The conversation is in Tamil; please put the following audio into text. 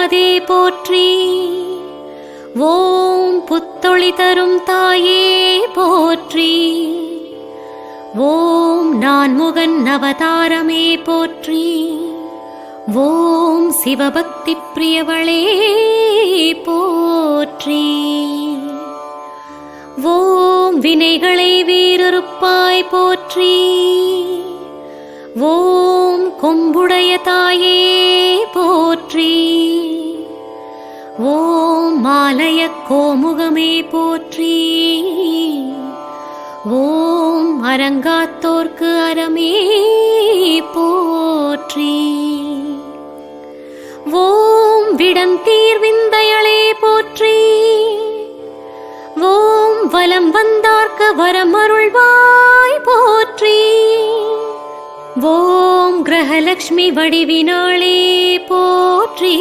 கெடாதே போற்றி. ஓம் புத்தொளி தரும் தாயே போற்றி. ஓம் நான்முகன் அவதாரமே போற்றி. ஓம் சிவபக்தி பிரியவளே போற்றி. ஓம் வினைகளை வேறறுப்பாய் போற்றி. ஓம் கொம்புடைய தாயே போற்றி. ஓம் மாலய கோமுகமே போற்றி. ஓம் அரங்காத்தோர்க்கு அறமே போற்றி. ஓம் விடந்தீர் விந்தையளே போற்றி. ஓம் வலம் வந்தார்க்கு வரமருள்வாய் போற்றி. ஓம் கிரகலக்ஷ்மி வடிவினாளே போற்றி.